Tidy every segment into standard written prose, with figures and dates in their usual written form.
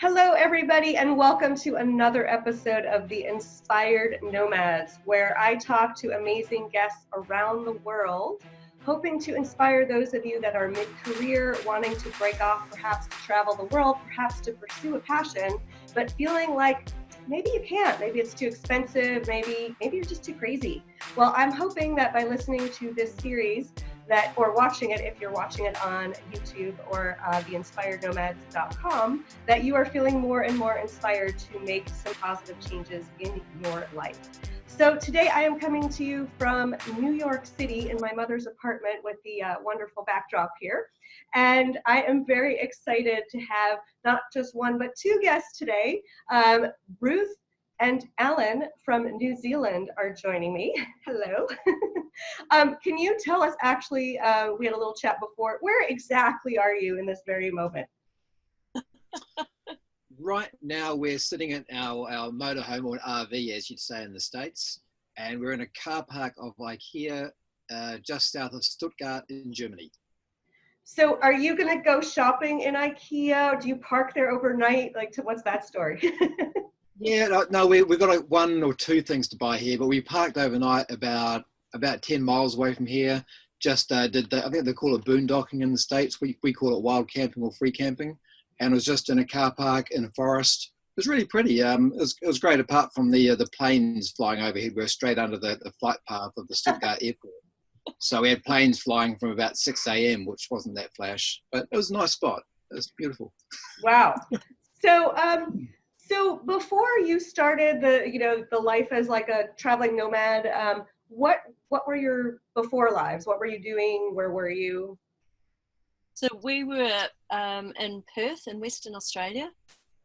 Hello, everybody, and welcome to another episode of the Inspired Nomads, where I talk to amazing guests around the world, hoping to inspire those of you that are mid-career, wanting to break off, perhaps to travel the world, perhaps to pursue a passion, but feeling like maybe you can't, maybe it's too expensive, maybe you're just too crazy. Well, I'm hoping that by listening to this series, or watching it if you're watching it on YouTube or theinspirednomads.com, that you are feeling more and more inspired to make some positive changes in your life. So today I am coming to you from New York City in my mother's apartment with the wonderful backdrop here. And I am very excited to have not just one, but two guests today. Ruth and Alan from New Zealand are joining me. Hello. Can you tell us, actually, we had a little chat before, where exactly are you in this very moment? Right now we're sitting at our motorhome, or RV as you'd say in the States, and we're in a car park of IKEA just south of Stuttgart in Germany. So are you going to go shopping in IKEA, or do you park there overnight? What's that story? Yeah, no, we've got one or two things to buy here, but we parked overnight about 10 miles away from here. Just I think they call it boondocking in the States. We call it wild camping or free camping. And it was just in a car park in a forest. It was really pretty. It was great, apart from the planes flying overhead. We were straight under the flight path of the Stuttgart airport. So we had planes flying from about 6 a.m., which wasn't that flash, but it was a nice spot. It was beautiful. Wow. So before you started the life as like a traveling nomad, what were your before lives? What were you doing? Where were you? So we were in Perth in Western Australia,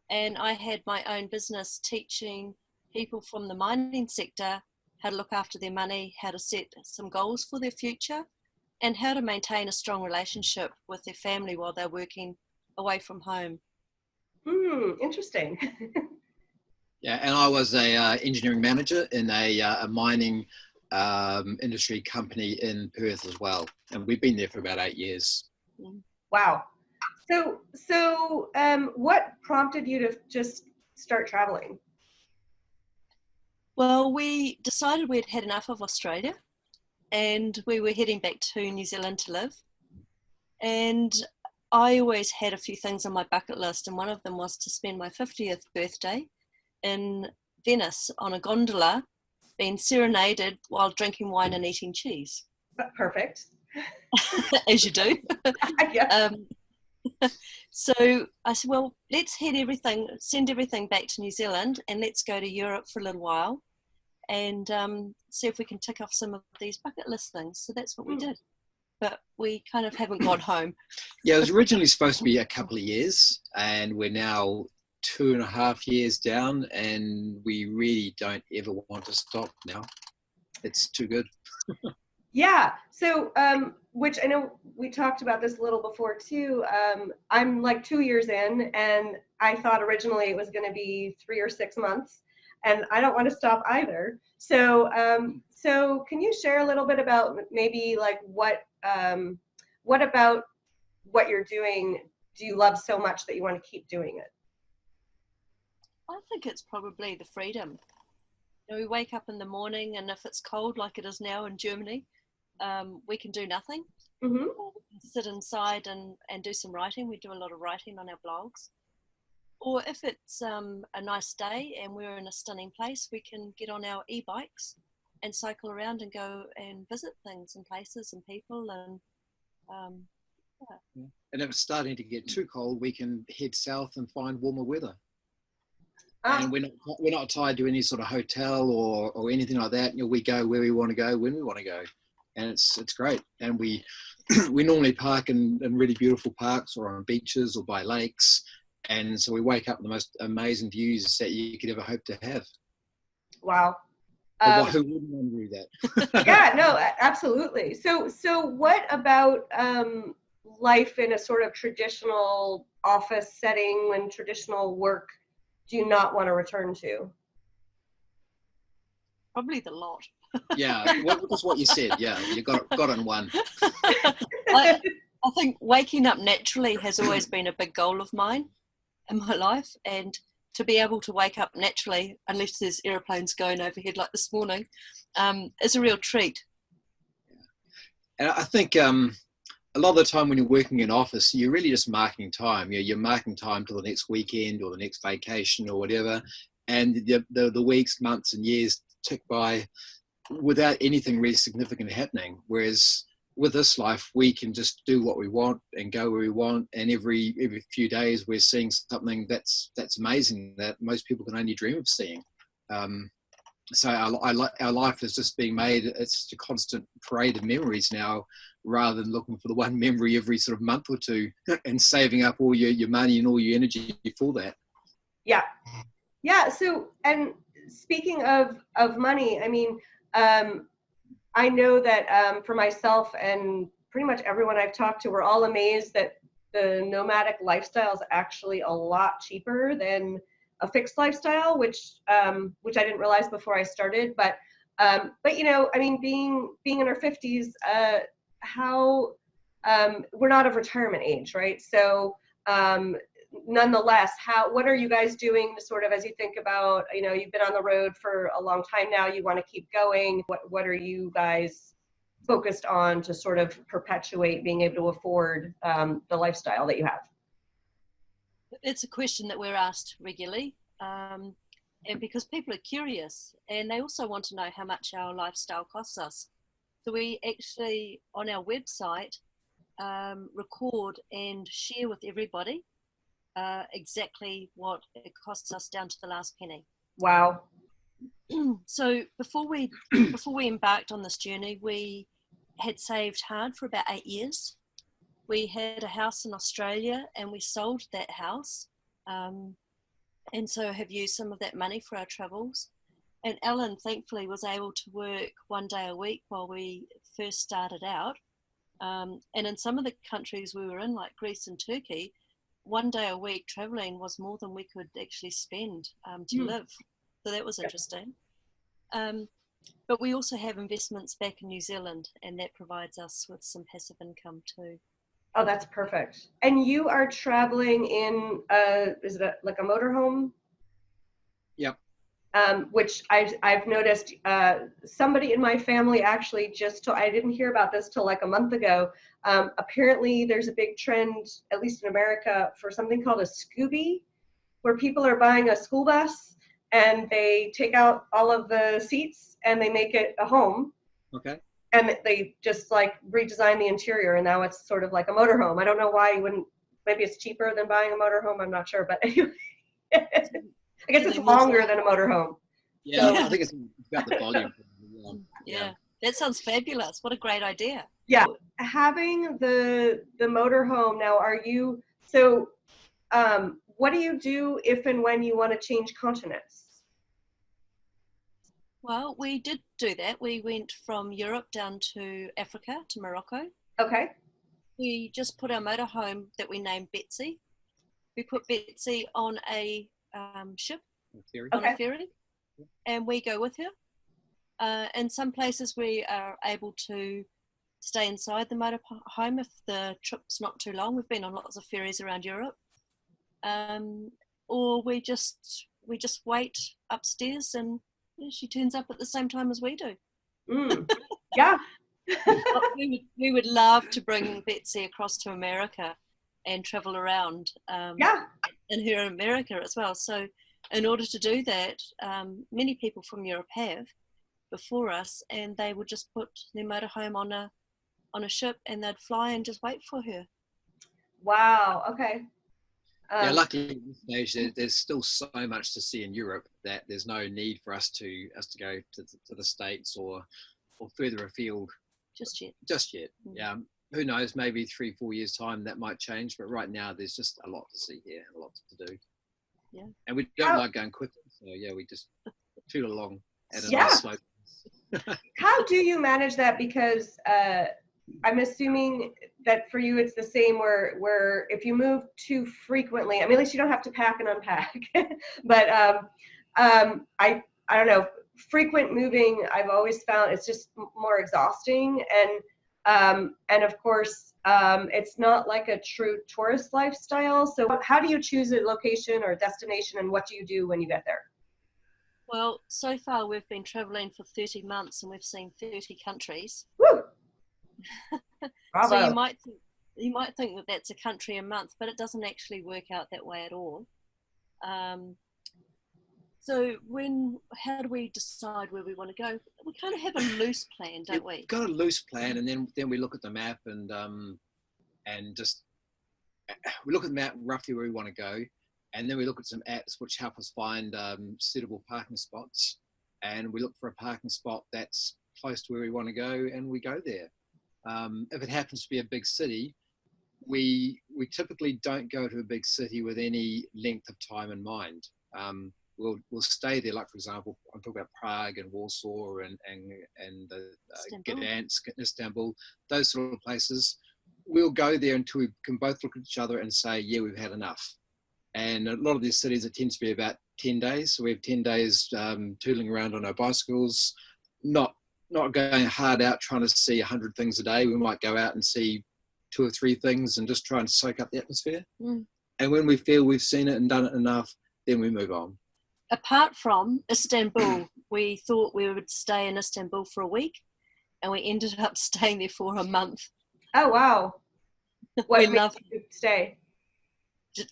and I had my own business teaching people from the mining sector how to look after their money, how to set some goals for their future, and how to maintain a strong relationship with their family while they're working away from home. Interesting. Yeah, and I was a engineering manager in a mining industry company in Perth as well, and we've been there for about 8 years. Wow. So what prompted you to just start traveling? Well, we decided we'd had enough of Australia, and we were heading back to New Zealand to live. And I always had a few things on my bucket list, and one of them was to spend my 50th birthday in Venice on a gondola, being serenaded while drinking wine and eating cheese. Perfect. As you do. Yeah. So I said, well, let's send everything back to New Zealand, and let's go to Europe for a little while and see if we can tick off some of these bucket list things. So that's what we did. But we kind of haven't got home. Yeah, it was originally supposed to be a couple of years, and we're now 2.5 years down, and we really don't ever want to stop now. It's too good. Yeah. So, which I know we talked about this a little before too. I'm like 2 years in, and I thought originally it was going to be 3 or 6 months, and I don't want to stop either. So, so can you share a little bit about maybe like what about what you're doing do you love so much that you want to keep doing it? I think it's probably the freedom. We wake up in the morning, and if it's cold like it is now in Germany, we can do nothing. Mm-hmm. Or we can sit inside and do some writing. We do a lot of writing on our blogs. Or if it's a nice day and we're in a stunning place, we can get on our e-bikes and cycle around and go and visit things and places and people. And yeah. And if it's starting to get too cold, we can head south and find warmer weather. And we're not tied to any sort of hotel or anything like that. We go where we want to go when we want to go, and it's great. And we normally park in really beautiful parks or on beaches or by lakes, and so we wake up with the most amazing views that you could ever hope to have. Wow. Who wouldn't want to do that? Yeah, no, absolutely. So what about life in a sort of traditional office setting, when traditional work do you not want to return to? Probably the lot. Yeah, that's what you said. Yeah, you got in one. I think waking up naturally has always been a big goal of mine. in my life, and to be able to wake up naturally, unless there's aeroplanes going overhead like this morning, is a real treat. And I think a lot of the time when you're working in office, you're really just marking time. You're marking time till the next weekend or the next vacation or whatever. And the weeks, months and years tick by without anything really significant happening. Whereas with this life, we can just do what we want and go where we want. And every few days we're seeing something that's amazing that most people can only dream of seeing. So our life is just being made, it's a constant parade of memories now, rather than looking for the one memory every sort of month or two and saving up all your money and all your energy for that. Yeah. Yeah. So, and speaking of money, I mean, I know that for myself and pretty much everyone I've talked to, we're all amazed that the nomadic lifestyle is actually a lot cheaper than a fixed lifestyle, which I didn't realize before I started. But you know, I mean, being in our 50s, we're not of retirement age, right? So nonetheless, what are you guys doing sort of as you think about, you know, you've been on the road for a long time now, you want to keep going. What are you guys focused on to sort of perpetuate being able to afford the lifestyle that you have? It's a question that we're asked regularly, and because people are curious and they also want to know how much our lifestyle costs us. So we actually, on our website, record and share with everybody exactly what it costs us down to the last penny. Wow. So before we embarked on this journey, we had saved hard for about 8 years. We had a house in Australia and we sold that house, and so have used some of that money for our travels. And Ellen thankfully was able to work 1 day a week while we first started out, and in some of the countries we were in, like Greece and Turkey, 1 day a week traveling was more than we could actually spend to live. So that was interesting. But we also have investments back in New Zealand, and that provides us with some passive income too. Oh, that's perfect. And you are traveling in, is it like a motorhome? Yep. Which I've noticed somebody in my family actually I didn't hear about this till like a month ago. Apparently there's a big trend, at least in America, for something called a Scooby, where people are buying a school bus and they take out all of the seats and they make it a home. Okay. And they just like redesign the interior, and now it's sort of like a motorhome. I don't know why you wouldn't. Maybe it's cheaper than buying a motorhome. I'm not sure, but anyway, I guess it's longer than a motorhome. Yeah, so, I think it's about the volume. Yeah, that sounds fabulous. What a great idea. Yeah, having the motorhome now. What do you do if and when you want to change continents? Well, we did do that. We went from Europe down to Africa, to Morocco. Okay. We just put our motorhome that we named Betsy. We put Betsy on a ship, on a ferry, and we go with her. In some places we are able to stay inside the motorhome if the trip's not too long. We've been on lots of ferries around Europe. Or we just wait upstairs, and she turns up at the same time as we do. Yeah. we would love to bring Betsy across to America and travel around in her America as well. So in order to do that, many people from Europe have before us, and they would just put their motorhome on a ship and they'd fly and just wait for her. Wow. Okay. Yeah, luckily at this stage there's still so much to see in Europe that there's no need for us to go to the States or further afield just yet. Mm-hmm. Yeah, who knows, maybe 3-4 years time that might change, but right now there's just a lot to see here and a lot to do. Yeah, and we don't like going quickly, so yeah, we just toot along at a nice slow pace. How do you manage that? Because I'm assuming that for you it's the same where if you move too frequently, I mean, at least you don't have to pack and unpack, but I don't know, frequent moving, I've always found it's just more exhausting. And And of course, it's not like a true tourist lifestyle. So how do you choose a location or destination, and what do you do when you get there? Well, so far we've been traveling for 30 months and we've seen 30 countries. Woo! So Bravo. you might think that that's a country a month, but it doesn't actually work out that way at all. So how do we decide where we want to go? We kind of have a loose plan, don't we? We've got a loose plan, and then we look at the map and just we look at the map roughly where we want to go, and then we look at some apps which help us find suitable parking spots, and we look for a parking spot that's close to where we want to go, and we go there. If it happens to be a big city, we typically don't go to a big city with any length of time in mind. We'll stay there. Like, for example, I'm talking about Prague and Warsaw and Gdansk, Istanbul, those sort of places. We'll go there until we can both look at each other and say, yeah, we've had enough. And a lot of these cities, it tends to be about 10 days. So we have 10 days tooling around on our bicycles, not going hard out trying to see 100 things a day. We might go out and see 2 or 3 things and just try and soak up the atmosphere. And when we feel we've seen it and done it enough, then we move on. Apart from Istanbul, we thought we would stay in Istanbul for a week, and we ended up staying there for a month. Oh, wow. What made you stay?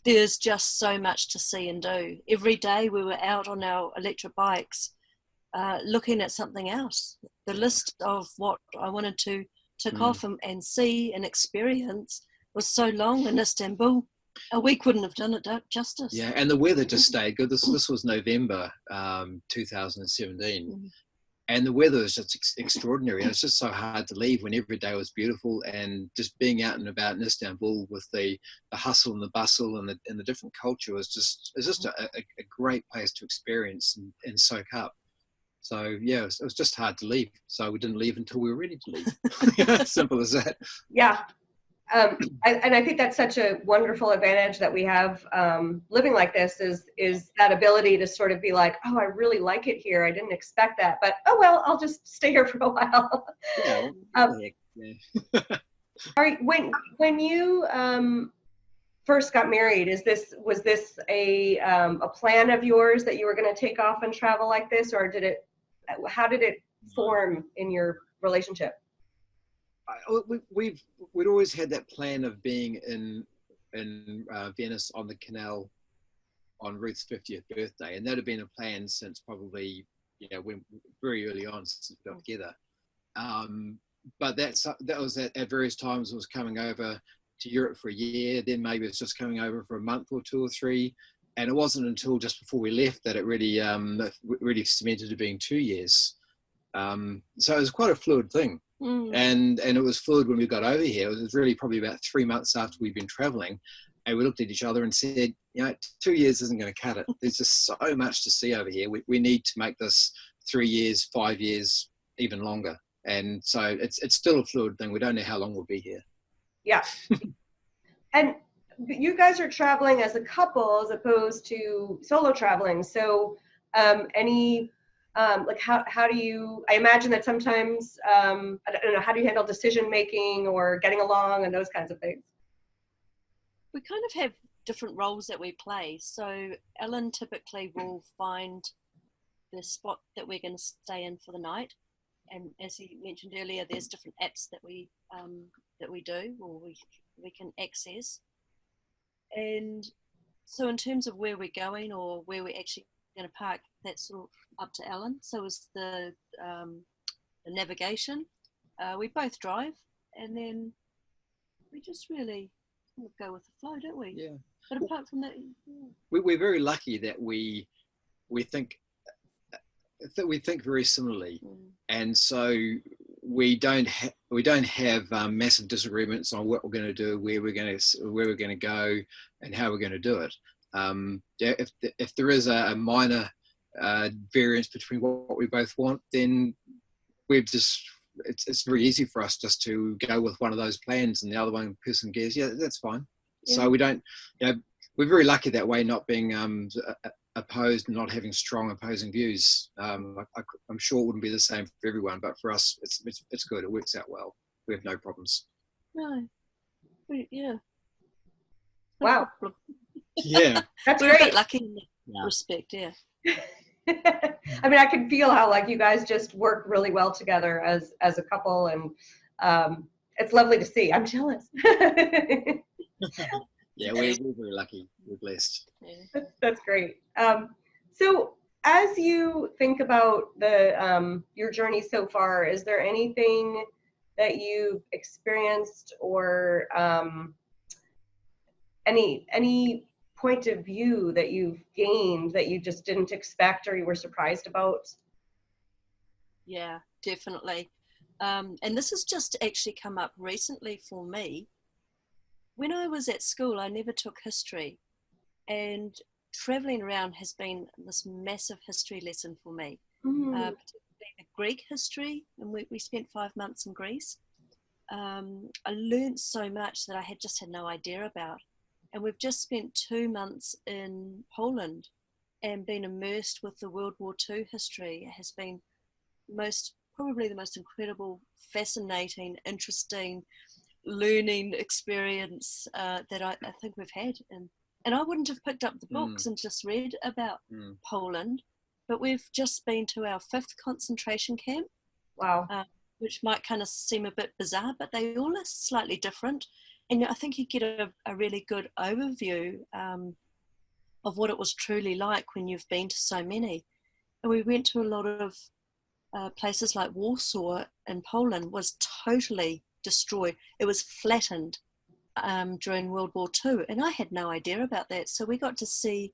There's just so much to see and do. Every day we were out on our electric bikes looking at something else. The list of what I wanted to tick off and see and experience was so long in Istanbul. A week wouldn't have done it justice. Yeah, and the weather just stayed good. This was November 2017, and the weather was just extraordinary. And it's just so hard to leave when every day was beautiful, and just being out and about in Istanbul with the hustle and the bustle and the different culture was just a great place to experience and soak up. So yeah, it was just hard to leave. So we didn't leave until we were ready to leave. Simple as that. Yeah. And I think that's such a wonderful advantage that we have living like this is that ability to sort of be like, oh, I really like it here. I didn't expect that, but oh well, I'll just stay here for a while. Yeah. All right, when you first got married, was this a plan of yours that you were going to take off and travel like this, or how did it form in your relationship? We'd always had that plan of being in Venice on the canal on Ruth's 50th birthday, and that had been a plan since probably when very early on since we got together. But that was at various times. It was coming over to Europe for a year, then maybe it's just coming over for a month or 2 or 3, and it wasn't until just before we left that it really cemented to being 2 years. So it was quite a fluid thing. And it was fluid when we got over here. It was really probably about 3 months after we'd been traveling, and we looked at each other and said, 2 years isn't going to cut it. There's just so much to see over here. We need to make this 3 years, 5 years, even longer. And so it's still a fluid thing. We don't know how long we'll be here. Yeah. And you guys are traveling as a couple as opposed to solo traveling. So like how do you, I imagine that sometimes, I don't know, how do you handle decision making or getting along and those kinds of things? We kind of have different roles that we play. So Ellen typically will find the spot that we're going to stay in for the night. And as he mentioned earlier, there's different apps that we do or we can access. And so in terms of where we're going or where we're actually going to park, that's sort of up to Ellen. So is the navigation. We both drive, and then we just really go with the flow, don't we? Yeah. But apart from that, we're very lucky that we think very similarly, and so we don't have massive disagreements on what we're going to do, where we're going to go, and how we're going to do it. If there is a minor variance between what we both want, then it's very easy for us just to go with one of those plans, and the other one person goes, yeah, that's fine. Yeah. So we don't, we're very lucky that way, not being opposed and not having strong opposing views. I'm sure it wouldn't be the same for everyone, but for us, it's good. It works out well. have no problems. No. Yeah. No Wow. problem. Yeah. That's We're a great. bit lucky in that respect, yeah. I mean, I can feel how like you guys just work really well together as a couple, and it's lovely to see. I'm jealous. Yeah, we're very lucky. We're blessed. Yeah. That's great. So as you think about the your journey so far, is there anything that you've experienced or any point of view that you've gained that you just didn't expect or you were surprised about? Yeah, definitely. And this has just actually come up recently for me. When I was at school, I never took history, and traveling around has been this massive history lesson for me, particularly the Greek history, and we spent 5 months in Greece. I learned so much that I had no idea about. And we've just spent 2 months in Poland and been immersed with the World War II history. It has been probably the most incredible, fascinating, interesting learning experience that I think we've had. And I wouldn't have picked up the books and just read about Poland, but we've just been to our 5th concentration camp. Wow. Which might kind of seem a bit bizarre, but they all are slightly different. And I think you get a really good overview of what it was truly like when you've been to so many. And we went to a lot of places like Warsaw in Poland was totally destroyed. It was flattened during World War II. And I had no idea about that. So we got to see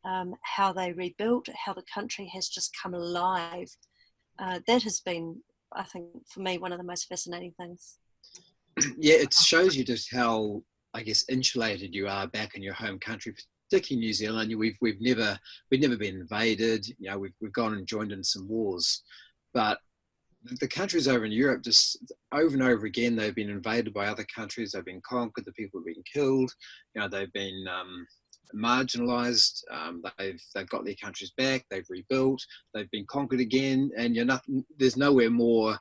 how they rebuilt, how the country has just come alive. That has been, I think, for me, one of the most fascinating things. Yeah, it shows you just how, I guess, insulated you are back in your home country, particularly New Zealand. We've never been invaded. You know, we've gone and joined in some wars, but the countries over in Europe, just over and over again, they've been invaded by other countries. They've been conquered. The people have been killed. You know, they've been marginalized. They've got their countries back. They've rebuilt. They've been conquered again, and there's nowhere more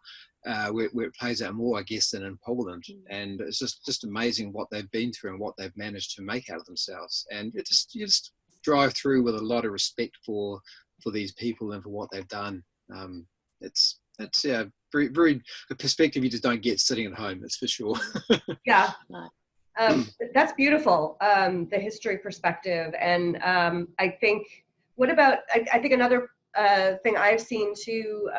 where it plays out more, I guess, than in Poland. And it's just amazing what they've been through and what they've managed to make out of themselves. And you just drive through with a lot of respect for these people and for what they've done. It's very, very a perspective you just don't get sitting at home. That's for sure. Yeah. That's beautiful, the history perspective. And I think, I think another thing I've seen too,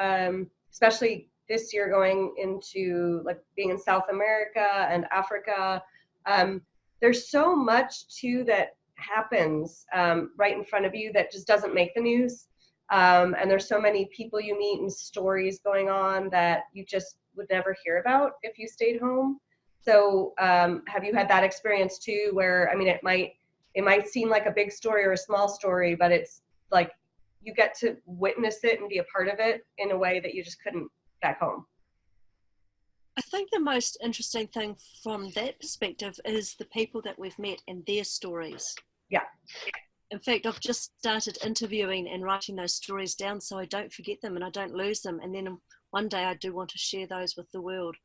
especially this year going into like being in South America and Africa, there's so much too that happens right in front of you that just doesn't make the news. And there's so many people you meet and stories going on that you just would never hear about if you stayed home. So have you had that experience too, where, I mean, it might seem like a big story or a small story, but it's like you get to witness it and be a part of it in a way that you just couldn't back home? I think the most interesting thing from that perspective is the people that we've met and their stories. Yeah. In fact, I've just started interviewing and writing those stories down so I don't forget them and I don't lose them. And then one day I do want to share those with the world.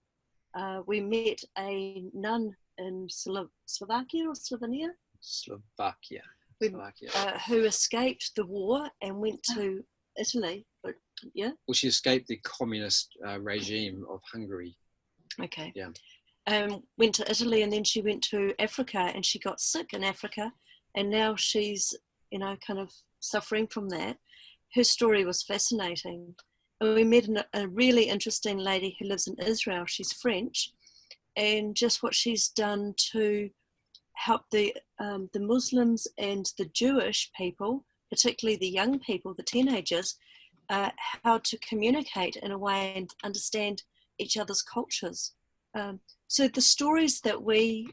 We met a nun in Slovakia or Slovenia? Slovakia. Who escaped the war and went to Italy. Yeah. Well, she escaped the communist regime of Hungary. Okay. Yeah. Went to Italy and then she went to Africa and she got sick in Africa and now she's, kind of suffering from that. Her story was fascinating. And we met a really interesting lady who lives in Israel. She's French, and just what she's done to help the Muslims and the Jewish people, particularly the young people, the teenagers, how to communicate in a way and understand each other's cultures. So the stories that we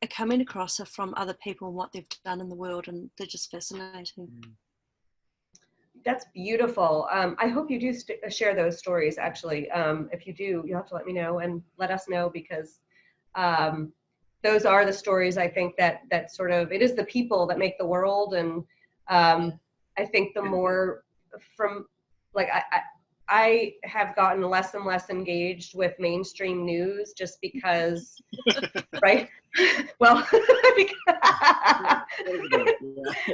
are coming across are from other people and what they've done in the world, and they're just fascinating. That's beautiful. I hope you do share those stories, actually. If you do, you'll have to let me know and let us know, because those are the stories, I think, that sort of, it is the people that make the world. And I think the more from, like, I have gotten less and less engaged with mainstream news just because, right? Well,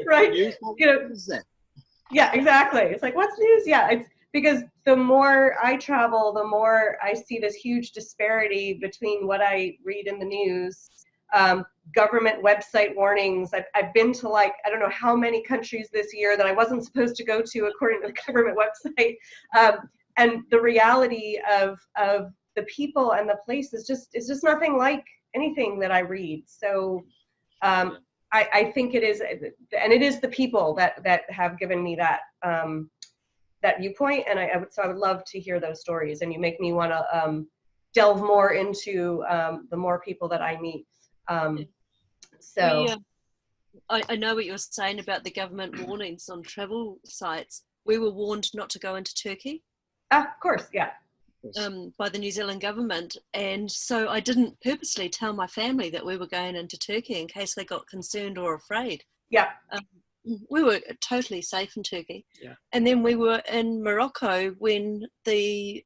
right? News? You know, What is that? yeah, exactly. It's like, what's news? Yeah, it's because the more I travel, the more I see this huge disparity between what I read in the news, government website warnings. I've been to like, I don't know how many countries this year that I wasn't supposed to go to according to the government website. And the reality of the people and the place is just nothing like anything that I read. So I think it is, and it is the people that have given me that that viewpoint, and so I would love to hear those stories, and you make me want to delve more into the more people that I meet. I know what you're saying about the government warnings on travel sites. We were warned not to go into Turkey. Of course, yeah. By the New Zealand government, and so I didn't purposely tell my family that we were going into Turkey in case they got concerned or afraid. Yeah. We were totally safe in Turkey. Yeah. And then we were in Morocco when the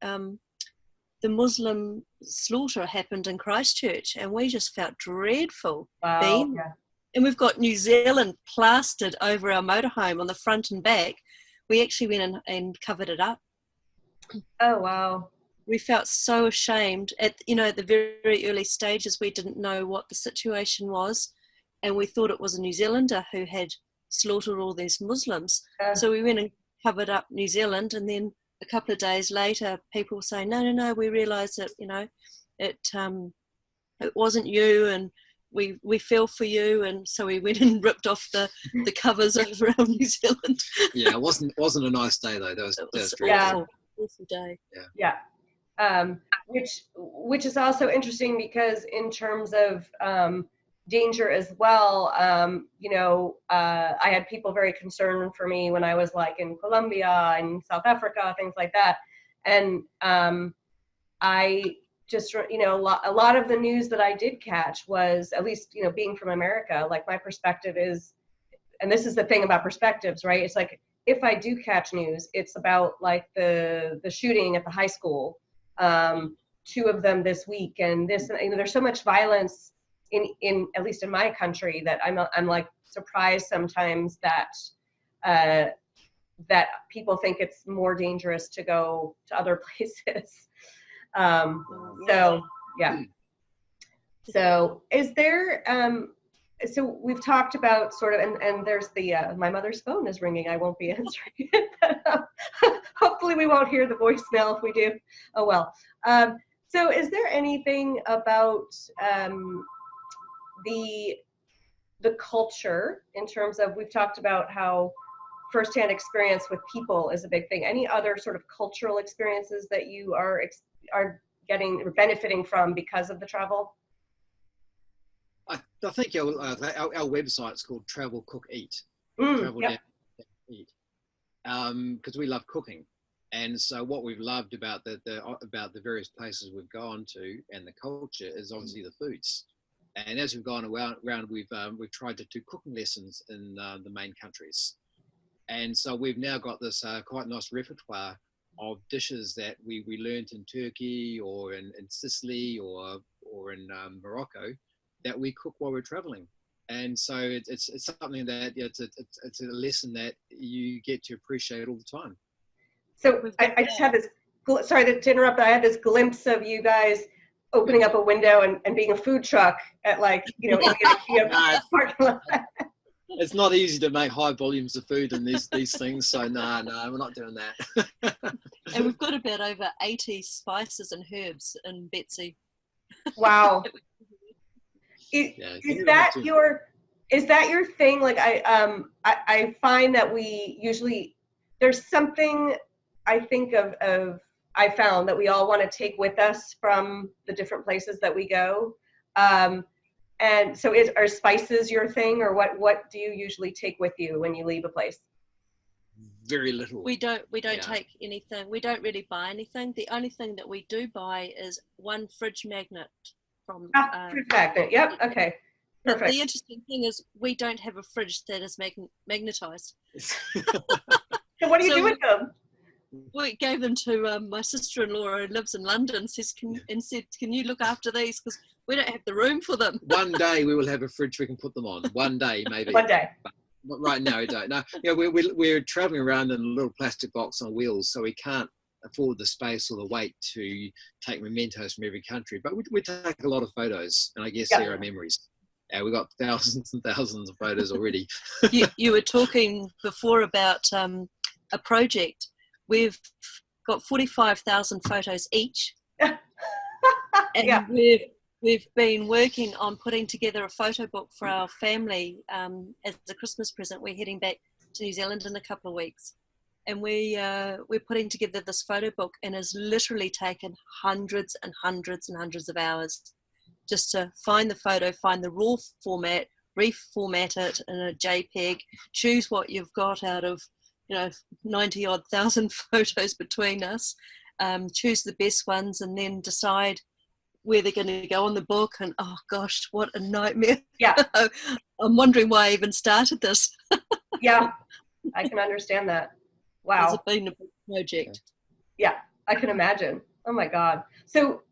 Muslim slaughter happened in Christchurch, and we just felt dreadful. Wow. Yeah. And we've got New Zealand plastered over our motorhome on the front and back. We actually went in and covered it up. Oh, wow. We felt so ashamed at the very early stages. We didn't know what the situation was, and we thought it was a New Zealander who had slaughtered all these Muslims. So we went and covered up New Zealand, and then a couple of days later people were saying, no, we realised that it wasn't you, and we fell for you. And so we went and ripped off the covers over our New Zealand. Yeah, it wasn't a nice day though. That was awful day. Yeah. Which is also interesting because in terms of danger as well, I had people very concerned for me when I was like in Colombia and South Africa, things like that. And I just, a lot of the news that I did catch was, at least, being from America, like my perspective is, and this is the thing about perspectives, right? It's like, if I do catch news, it's about like the shooting at the high school, 2 of them this week, and this, there's so much violence in at least in my country that I'm like surprised sometimes that that people think it's more dangerous to go to other places. So yeah. So is there so we've talked about sort of, and there's the my mother's phone is ringing. I won't be answering it, but hopefully we won't hear the voicemail. If we do, oh well. So is there anything about the culture in terms of, we've talked about how firsthand experience with people is a big thing. Any other sort of cultural experiences that you are getting or benefiting from because of the travel? I think our website's called Travel Cook Eat. Travel Yep. Down Eat, because we love cooking, and so what we've loved about the various places we've gone to and the culture is obviously the foods. And as we've gone around, we've tried to do cooking lessons in the main countries, and so we've now got this quite nice repertoire of dishes that we learned in Turkey or in Sicily or in Morocco, that we cook while we're traveling. And so it's something that it's a lesson that you get to appreciate all the time. So I just had this, sorry to interrupt, I had this glimpse of you guys opening up a window and being a food truck at like, in the IKEA parking lot. It's not easy to make high volumes of food in these things, so no, we're not doing that. And we've got about over 80 spices and herbs in Betsy. Wow. Is that your thing? Like I find that we usually, there's something I think of I found that we all want to take with us from the different places that we go. And so are spices your thing, or what do you usually take with you when you leave a place? Very little. We don't take anything. We don't really buy anything. The only thing that we do buy is one fridge magnet from fridge magnet. Yep. Okay. Perfect. The interesting thing is we don't have a fridge that is magnetized. So what do you do with them? we gave them to my sister-in-law who lives in London, said, can you look after these? Because we don't have the room for them. One day we will have a fridge we can put them on. One day, maybe. One day. But right now, we don't. No, you know, we're traveling around in a little plastic box on wheels, so we can't afford the space or the weight to take mementos from every country. But we take a lot of photos, and I guess there are memories. We've got thousands and thousands of photos already. You were talking before about a project. We've got 45,000 photos each, and we've been working on putting together a photo book for our family as a Christmas present. We're heading back to New Zealand in a couple of weeks, and we're putting together this photo book, and it's literally taken hundreds and hundreds and hundreds of hours just to find the photo, find the raw format, reformat it in a JPEG, choose what you've got out of 90-odd thousand photos between us, choose the best ones, and then decide where they're going to go on the book. And oh gosh, what a nightmare. Yeah. I'm wondering why I even started this. Yeah, I can understand that. Wow. It's been a big project. Yeah, I can imagine. Oh my God. So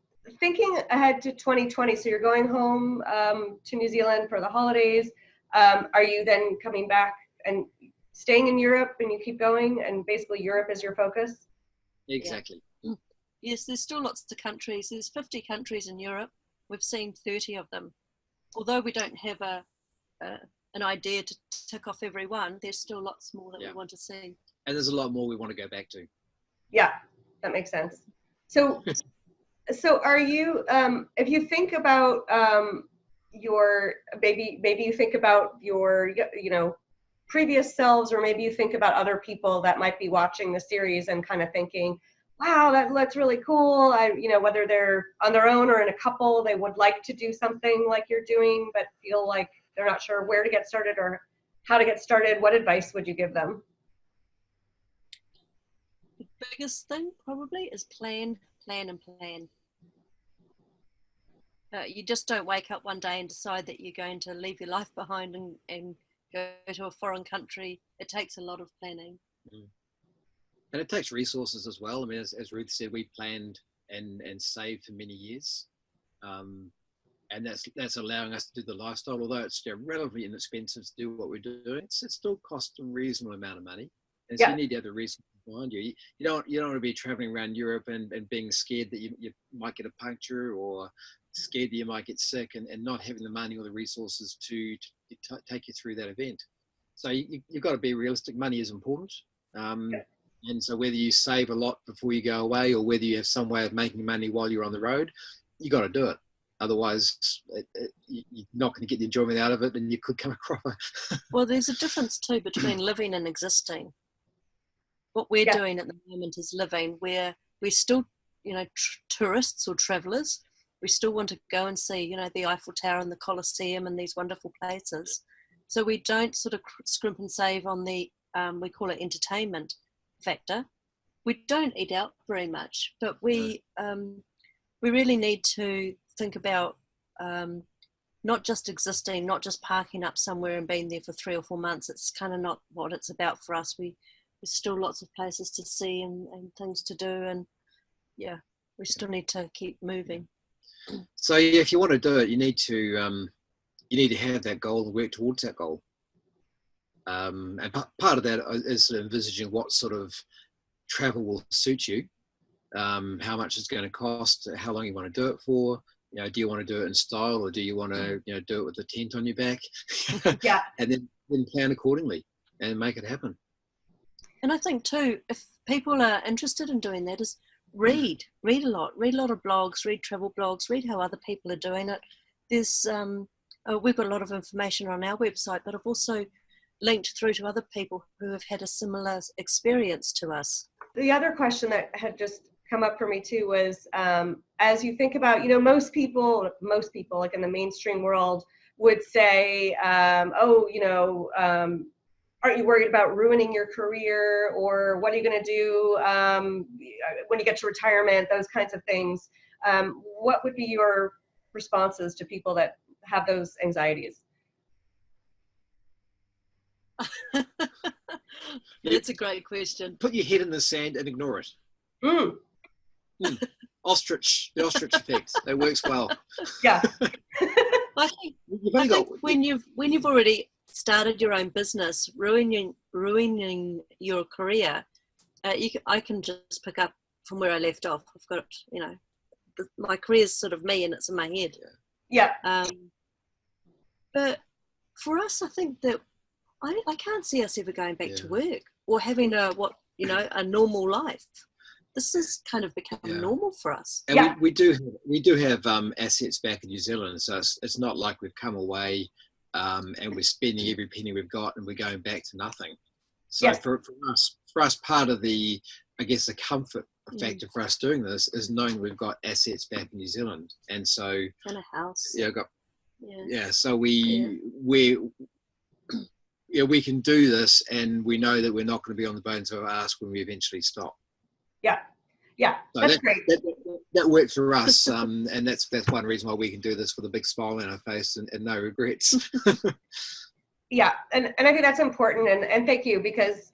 thinking ahead to 2020, so you're going home to New Zealand for the holidays. Are you then coming back and staying in Europe, and you keep going, and basically Europe is your focus? Exactly. Yeah. Yes, there's still lots of countries. There's 50 countries in Europe. We've seen 30 of them. Although we don't have an idea to tick off every one, there's still lots more that we want to see. And there's a lot more we want to go back to. Yeah, that makes sense. So are you, if you think about your, maybe you think about your, previous selves, or maybe you think about other people that might be watching the series and kind of thinking, wow, that's really cool. Whether they're on their own or in a couple, they would like to do something like you're doing, but feel like they're not sure where to get started or how to get started. What advice would you give them? The biggest thing probably is plan. You just don't wake up one day and decide that you're going to leave your life behind and go to a foreign country. It takes a lot of planning. And it takes resources as well. I mean, as Ruth said, we planned and saved for many years. And that's allowing us to do the lifestyle. Although it's relatively inexpensive to do what we're doing, it still costs a reasonable amount of money. And so you need to have the resources behind you. You don't want to be traveling around Europe and being scared that you might get a puncture, or scared that you might get sick, and not having the money or the resources to take you through that event. So you've got to be realistic. Money is important. And so whether you save a lot before you go away, or whether you have some way of making money while you're on the road, you got to do it. Otherwise, you're not going to get the enjoyment out of it, and you could come a cropper. Well, there's a difference too between living and existing. What we're doing at the moment is living. We're still, tourists or travellers. We still want to go and see, the Eiffel Tower and the Colosseum and these wonderful places. So we don't sort of scrimp and save on the, we call it entertainment factor. We don't eat out very much, but we really need to think about not just existing, not just parking up somewhere and being there for 3 or 4 months. It's kind of not what it's about for us. There's still lots of places to see and things to do, and we still need to keep moving. So if you want to do it, you need to have that goal and work towards that goal. And part of that is envisaging what sort of travel will suit you, how much it's going to cost, how long you want to do it for. Do you want to do it in style, or do you want to do it with a tent on your back? Yeah. And then plan accordingly and make it happen. And I think too, if people are interested in doing that, is read a lot of blogs, read travel blogs, read how other people are doing it. There's we've got a lot of information on our website, but I've also linked through to other people who have had a similar experience to us. The other question that had just come up for me too was, as you think about, most people like in the mainstream world would say, aren't you worried about ruining your career, or what are you going to do when you get to retirement, those kinds of things. What would be your responses to people that have those anxieties? That's a great question. Put your head in the sand and ignore it. Mm. The ostrich effect. That works well. Yeah. I think when you've already started your own business, ruining your career, I can just pick up from where I left off. I've got, my career's sort of me and it's in my head. Yeah. But for us, I think that I can't see us ever going back to work or having a normal life. This has kind of become normal for us. And we do have assets back in New Zealand, so it's not like we've come away and we're spending every penny we've got and we're going back to nothing. So for us, part of the, I guess, the comfort factor for us doing this is knowing we've got assets back in New Zealand, and so and a house. So we can do this, and we know that we're not going to be on the bones of our ass when we eventually stop. Yeah, so that's great. That worked for us, and that's one reason why we can do this with a big smile on our face and no regrets. Yeah, and I think that's important, and thank you, because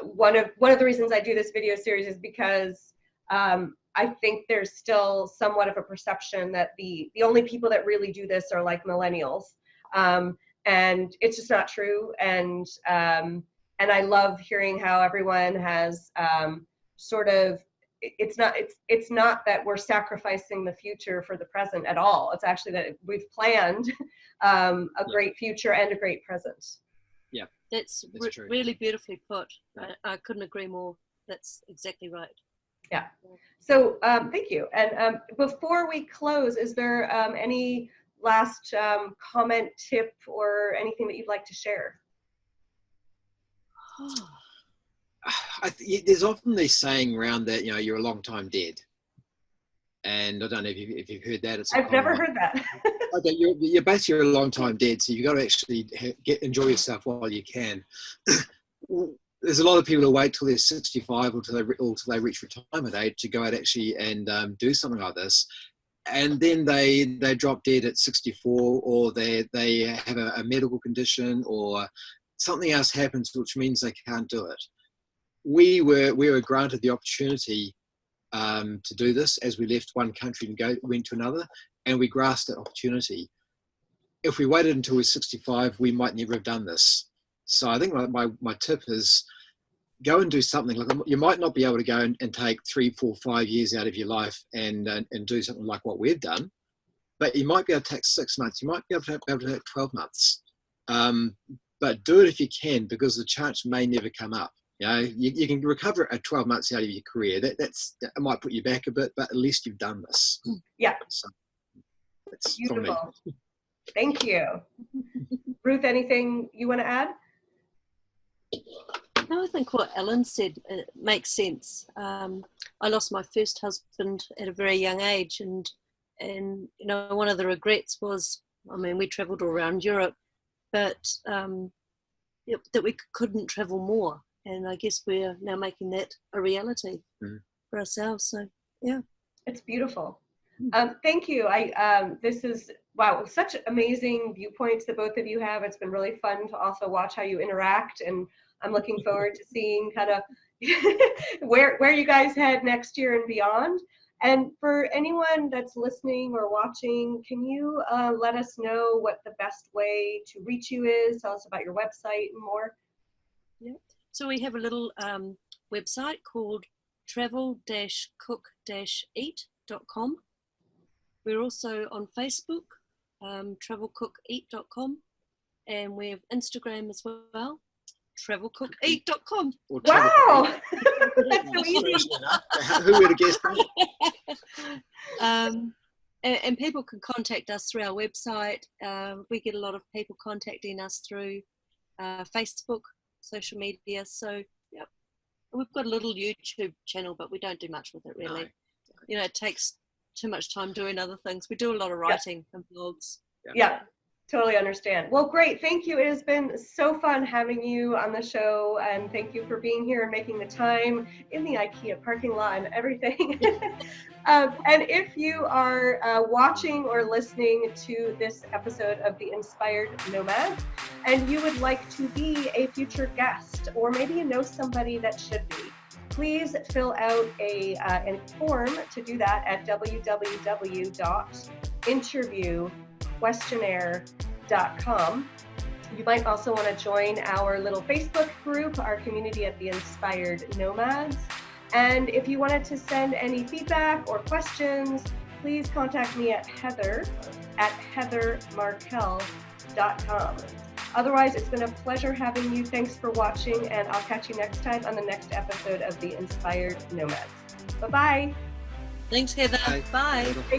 one of the reasons I do this video series is because I think there's still somewhat of a perception that the only people that really do this are like millennials, and it's just not true. And I love hearing how everyone has sort of. It's not that we're sacrificing the future for the present at all. It's actually that we've planned a great future and a great present. Yeah, that's really beautifully put. I couldn't agree more. That's exactly right. Yeah. So thank you. And before we close, is there any last comment, tip, or anything that you'd like to share? There's often this saying around that, you're a long time dead, and I don't know if you've heard that. I've never heard that. Okay, you're basically a long time dead, so you've got to actually enjoy yourself while you can. There's a lot of people who wait till they're 65 or till they reach retirement age to go out actually and do something like this, and then they drop dead at 64, or they have a medical condition or something else happens which means they can't do it. We were granted the opportunity to do this as we left one country and went to another, and we grasped that opportunity. If we waited until we're 65, we might never have done this. So I think my tip is go and do something. Like, you might not be able to go and take 3, 4, 5 years out of your life and do something like what we've done, but you might be able to take 6 months. You might be able to take 12 months. But do it if you can, because the chance may never come up. You can recover at 12 months out of your career. That might put you back a bit, but at least you've done this. Yeah. So, that's beautiful. Thank you. Ruth, anything you want to add? No, I think what Ellen said makes sense. I lost my first husband at a very young age, and one of the regrets was, we travelled all around Europe, but that we couldn't travel more. And I guess we're now making that a reality for ourselves. So, yeah. It's beautiful. Thank you. This is, wow, such amazing viewpoints that both of you have. It's been really fun to also watch how you interact, and I'm looking forward to seeing kind of where you guys head next year and beyond. And for anyone that's listening or watching, can you let us know what the best way to reach you is? Tell us about your website and more. Yeah. So we have a little website called travel-cook-eat.com. We're also on Facebook, travelcookeat.com, and we have Instagram as well, travelcookeat.com. Wow! That's so easy. Who would have guessed that? And people can contact us through our website. We get a lot of people contacting us through Facebook, social media. So, yeah, we've got a little YouTube channel, but we don't do much with it, really. No. It takes too much time doing other things. We do a lot of writing and blogs. Yeah, Totally understand. Well, great. Thank you. It has been so fun having you on the show, and thank you for being here and making the time in the IKEA parking lot and everything. And if you are watching or listening to this episode of the Inspired Nomads, and you would like to be a future guest, or maybe you know somebody that should be, please fill out a form to do that at www.interviewquestionnaire.com. You might also want to join our little Facebook group, our community at the Inspired Nomads. And if you wanted to send any feedback or questions, please contact me at heather@heathermarkel.com. Otherwise, it's been a pleasure having you. Thanks for watching, and I'll catch you next time on the next episode of the Inspired Nomads. Bye-bye. Thanks, Heather. Bye. Bye.